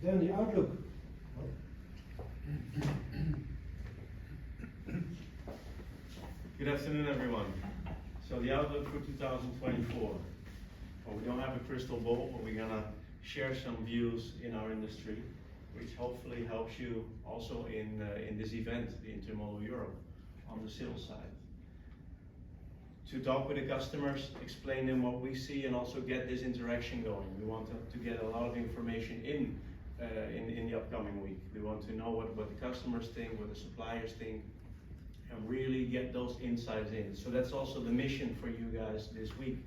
Then the outlook. Good afternoon, everyone. So the outlook for 2024. Well, we don't have a crystal ball, but we're gonna share some views in our industry, which hopefully helps you also in this event, the Intermodal Europe, on the sales side. To talk with the customers, explain them what we see, and also get this interaction going. We want to get a lot of information in the upcoming week. We want to know what the customers think, what the suppliers think, and really get those insights in. So that's also the mission for you guys this week.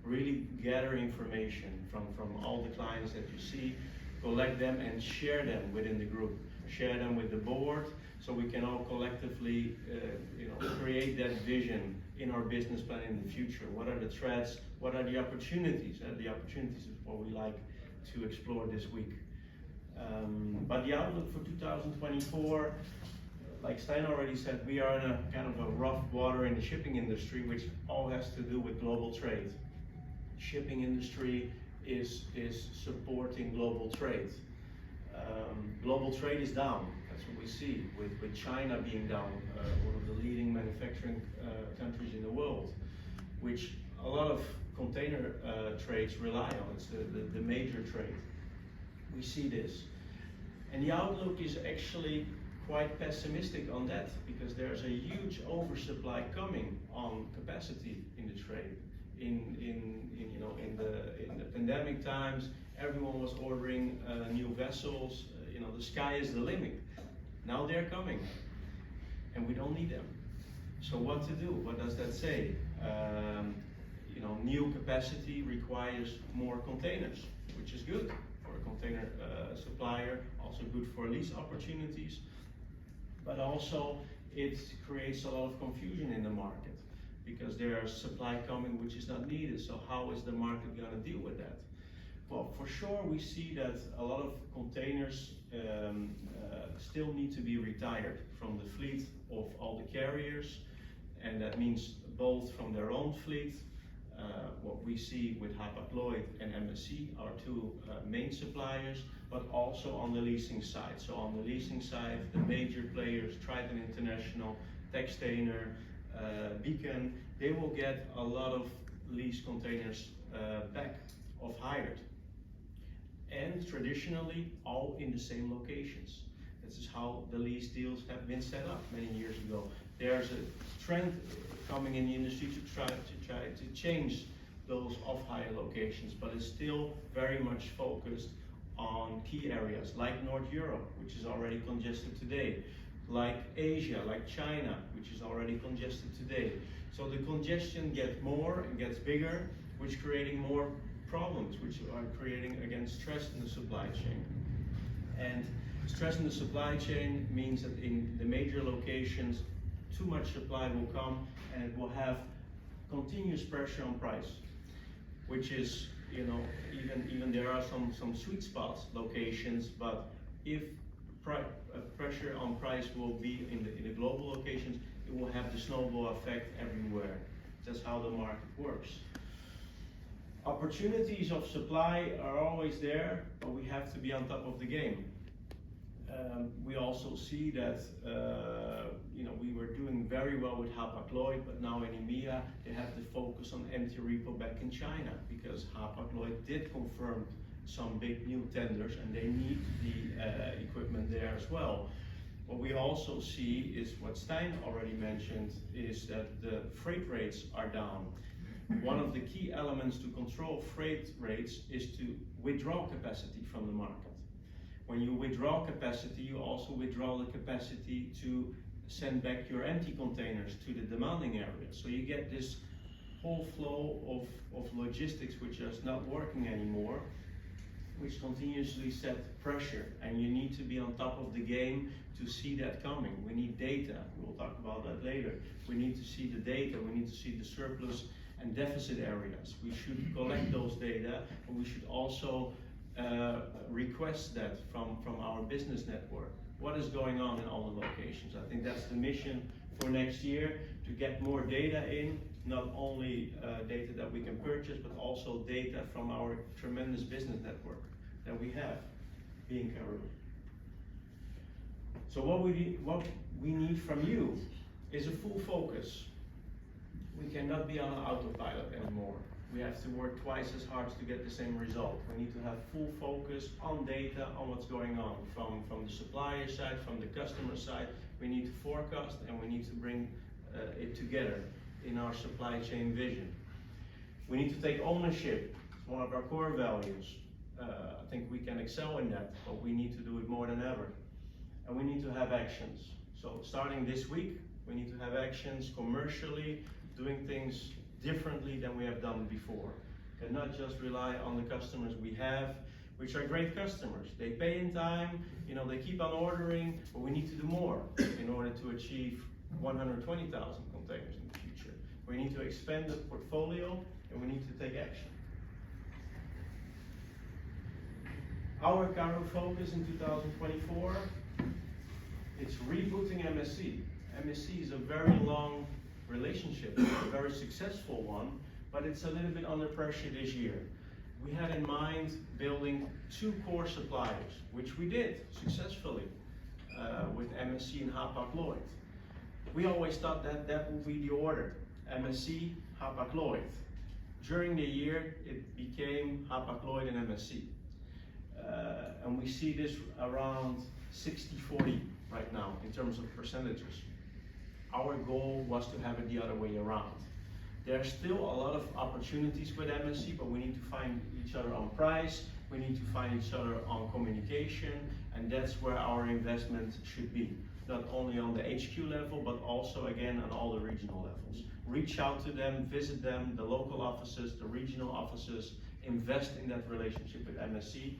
Really gather information from all the clients that you see, collect them and share them within the group. Share them with the board so we can all collectively create that vision in our business plan in the future. What are the threats? What are the opportunities? The opportunities is what we like to explore this week. But the outlook for 2024, like Stijn already said, we are in a kind of a rough water in the shipping industry, which all has to do with global trade. Shipping industry is supporting global trade. Global trade is down. That's what we see with China being down, one of the leading manufacturing countries in the world, which a lot of container trades rely on. It's the major trade. We see this. And the outlook is actually quite pessimistic on that, because there's a huge oversupply coming on capacity in the trade. In the pandemic times, everyone was ordering new vessels. The sky is the limit. Now they're coming, and we don't need them. So what to do? What does that say? New capacity requires more containers, which is good for a container supplier. Also good for lease opportunities. But also it creates a lot of confusion in the market, because there is supply coming which is not needed. So how is the market going to deal with that? Well, for sure we see that a lot of containers still need to be retired from the fleet of all the carriers, and that means both from their own fleet. What we see with Hapag-Lloyd and MSC are two main suppliers, but also on the leasing side. So on the leasing side, the major players, Triton International, Textainer, Beacon, they will get a lot of lease containers back of hired. And traditionally, all in the same locations. This is how the lease deals have been set up many years ago. There's a trend coming in the industry to try to change those off-hire locations, but it's still very much focused on key areas like North Europe, which is already congested today, like Asia, like China, which is already congested today. So the congestion gets more and gets bigger, which is creating more problems, which are creating, again, stress in the supply chain. And stress in the supply chain means that in the major locations, too much supply will come, and it will have continuous pressure on price, which is, even there are some sweet spots locations, but if pressure on price will be in the global locations, it will have the snowball effect everywhere. That's how the market works. Opportunities of supply are always there, but we have to be on top of the game. We also see that we were doing very well with Hapag-Lloyd, but now in EMEA they have to focus on empty repo back in China, because Hapag-Lloyd did confirm some big new tenders and they need the equipment there as well. What we also see is what Stijn already mentioned, is that the freight rates are down. One of the key elements to control freight rates is to withdraw capacity from the market. When you withdraw capacity, you also withdraw the capacity to send back your empty containers to the demanding area. So you get this whole flow of logistics which is not working anymore, which continuously set pressure, and you need to be on top of the game to see that coming. We need data. We'll talk about that later. We need to see the data. We need to see the surplus and deficit areas. We should collect those data, and we should also request that from our business network. What is going on in all the locations? I think that's the mission for next year, to get more data in, not only data that we can purchase, but also data from our tremendous business network that we have. being Carlo. So what we need from you is a full focus. We cannot be on an autopilot anymore. We have to work twice as hard to get the same result. We need to have full focus on data, on what's going on, from the supplier side, from the customer side. We need to forecast and we need to bring it together in our supply chain vision. We need to take ownership. It's one of our core values. I think we can excel in that, but we need to do it more than ever. And we need to have actions. So starting this week, we need to have actions commercially, doing things differently than we have done before. Cannot just rely on the customers we have, which are great customers. They pay in time, they keep on ordering, but we need to do more in order to achieve 120,000 containers in the future. We need to expand the portfolio and we need to take action. Our Carlo focus in 2024, it's rebooting MSC. MSC is a very long relationship, a very successful one, but it's a little bit under pressure this year. We had in mind building 2 core suppliers, which we did successfully with MSC and Hapag-Lloyd. We always thought that would be the order, MSC, Hapag-Lloyd. During the year, it became Hapag-Lloyd and MSC. And we see this around 60-40 right now in terms of percentages. Our goal was to have it the other way around. There are still a lot of opportunities with MSC, but we need to find each other on price, we need to find each other on communication, and that's where our investment should be. Not only on the HQ level, but also again on all the regional levels. Reach out to them, visit them, the local offices, the regional offices, invest in that relationship with MSC.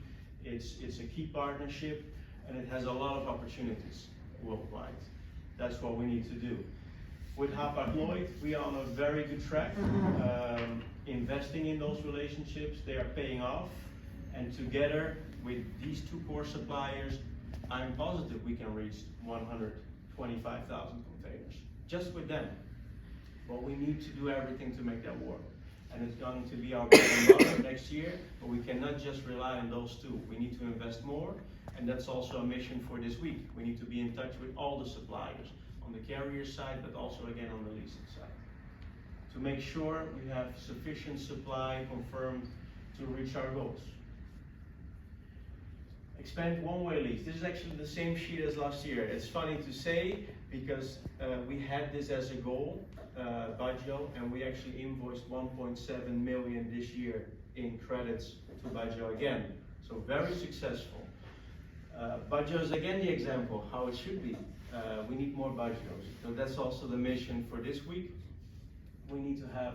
It's a key partnership and it has a lot of opportunities worldwide. That's what we need to do. With Hapag-Lloyd, we are on a very good track, investing in those relationships. They are paying off, and together with these 2 core suppliers, I'm positive we can reach 125,000 containers, just with them. But we need to do everything to make that work. And it's going to be our bread and butter next year, but we cannot just rely on those 2. We need to invest more, and that's also a mission for this week. We need to be in touch with all the suppliers, on the carrier side, but also again on the leasing side, to make sure we have sufficient supply confirmed to reach our goals. Expand one-way lease. This is actually the same sheet as last year. It's funny to say because we had this as a goal, Baggio, and we actually invoiced 1.7 million this year in credits to Baggio again. So very successful. Baggio is again the example how it should be. We need more Baggios. So that's also the mission for this week. We need to have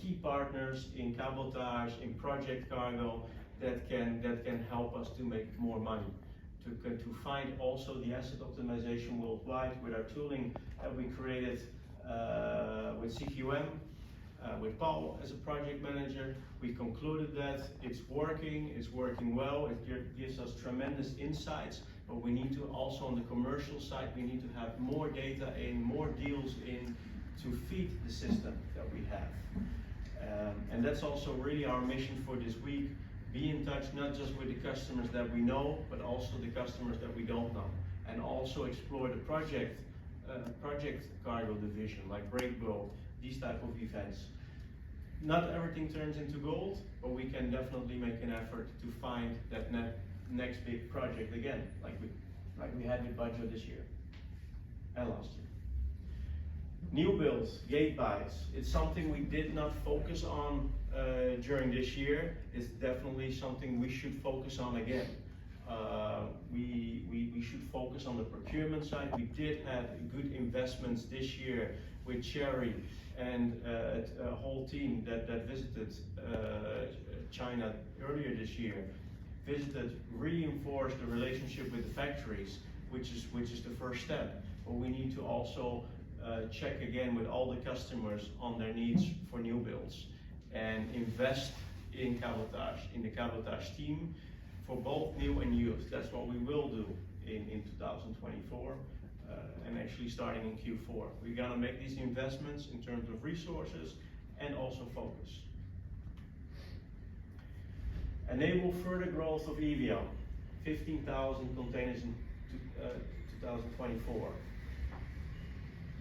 key partners in cabotage, in project cargo that can help us to make more money. To find also the asset optimization worldwide with our tooling that we created with CQM, with Paul as a project manager. We concluded that it's working well, it gives us tremendous insights, but we need to also on the commercial side, we need to have more data in, more deals in to feed the system that we have. And that's also really our mission for this week. Be in touch not just with the customers that we know, but also the customers that we don't know. And also explore the project cargo division, like break bulk, these type of events. Not everything turns into gold, but we can definitely make an effort to find that next big project again, like we had with Baggio this year and last year. New builds, gate buys. It's something we did not focus on during this year. It's definitely something we should focus on again. We should focus on the procurement side. We did have good investments this year with Cherry and a whole team that visited China earlier this year. Reinforced the relationship with the factories, which is the first step. But we need to also check again with all the customers on their needs for new builds and invest in cabotage, in the cabotage team for both new and used. That's what we will do in 2024 and actually starting in Q4. We're gonna make these investments in terms of resources and also focus. Enable further growth of EVL. 15,000 containers in 2024.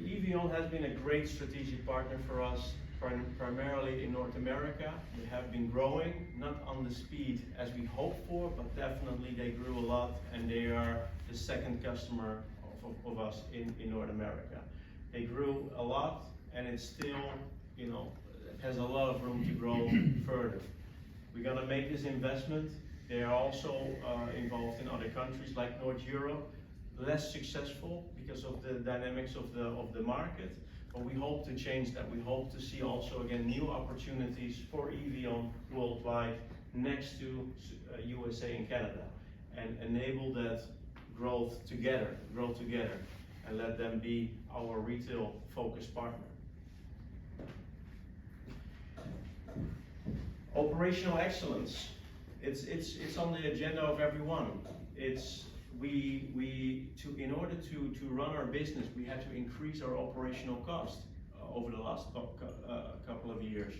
Evian has been a great strategic partner for us, primarily in North America. They have been growing, not on the speed as we hoped for, but definitely they grew a lot, and they are the second customer of us in North America. They grew a lot, and it's still, has a lot of room to grow further. We're gonna make this investment. They are also involved in other countries like North Europe, less successful because of the dynamics of the market, but we hope to change that. We hope to see also again new opportunities for Evian worldwide next to USA and Canada, and enable that growth together, and let them be our retail focused partner. Operational excellence. It's on the agenda of everyone. In order to run our business, we had to increase our operational cost over the last couple of years.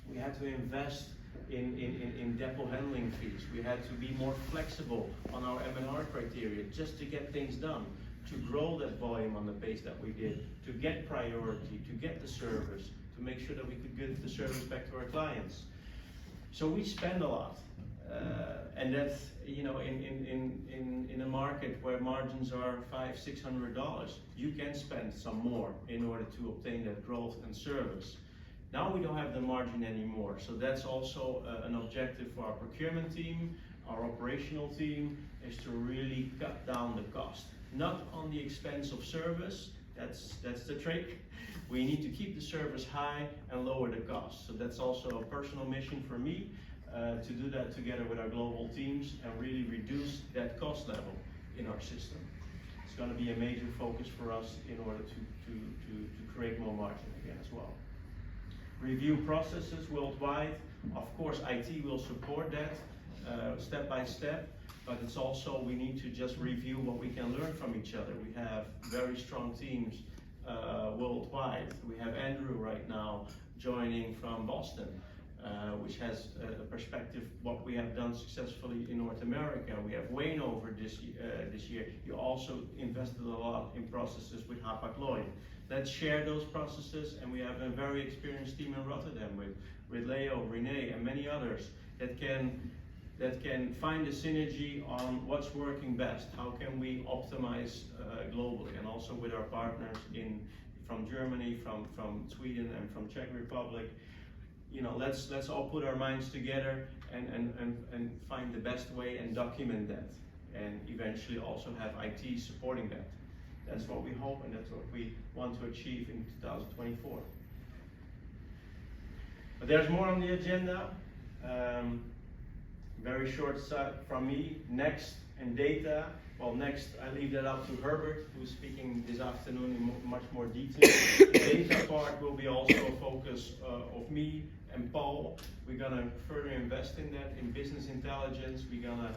We had to invest in depot handling fees. We had to be more flexible on our M&R criteria just to get things done, to grow that volume on the pace that we did, to get priority, to get the service, to make sure that we could give the service back to our clients. So we spend a lot, and that's, in a market where margins are $500-600, you can spend some more in order to obtain that growth and service. Now we don't have the margin anymore, so that's also an objective for our procurement team, our operational team, is to really cut down the cost. Not on the expense of service, that's the trick. We need to keep the service high and lower the cost. So that's also a personal mission for me, to do that together with our global teams and really reduce that cost level in our system. It's going to be a major focus for us in order to create more margin again as well. Review processes worldwide. Of course, IT will support that step by step, but it's also, we need to just review what we can learn from each other. We have very strong teams worldwide. We have Andrew right now joining from Boston, which has a perspective what we have done successfully in North America. We have Wayne over this year. You also invested a lot in processes with Hapag-Lloyd. Let's share those processes, and we have a very experienced team in Rotterdam with Leo, Renee, and many others that can find a synergy on what's working best. How can we optimize globally, and also with our partners from Germany, from Sweden, and from Czech Republic. Let's all put our minds together and find the best way and document that, and eventually also have IT supporting that. That's what we hope, and that's what we want to achieve in 2024. But there's more on the agenda. Very short from me. Next, and data. Well, next I leave that up to Herbert, who's speaking this afternoon in much more detail. The data part will be also a focus of me and Paul. We're gonna further invest in that, in business intelligence. We're gonna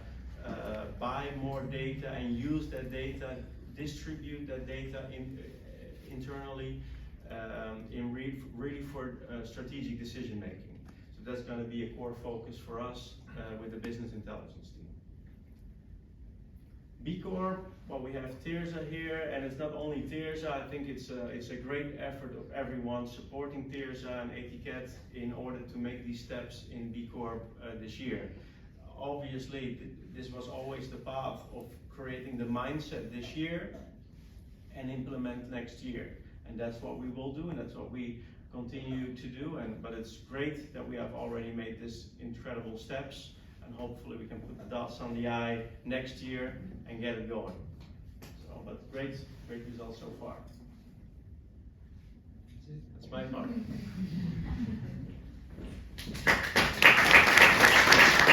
buy more data and use that data, distribute that data internally, really for strategic decision making. So that's gonna be a core focus for us with the business intelligence team. B Corp, well, we have Tirza here, and it's not only Tirza. I think it's a great effort of everyone supporting Tirza and Etiquette in order to make these steps in B Corp this year. Obviously, this was always the path of creating the mindset this year and implement next year, and that's what we will do, and that's what we continue to do. But it's great that we have already made this incredible steps, and hopefully we can put the dots on the I next year and get it going. So, but great results so far. That's my part.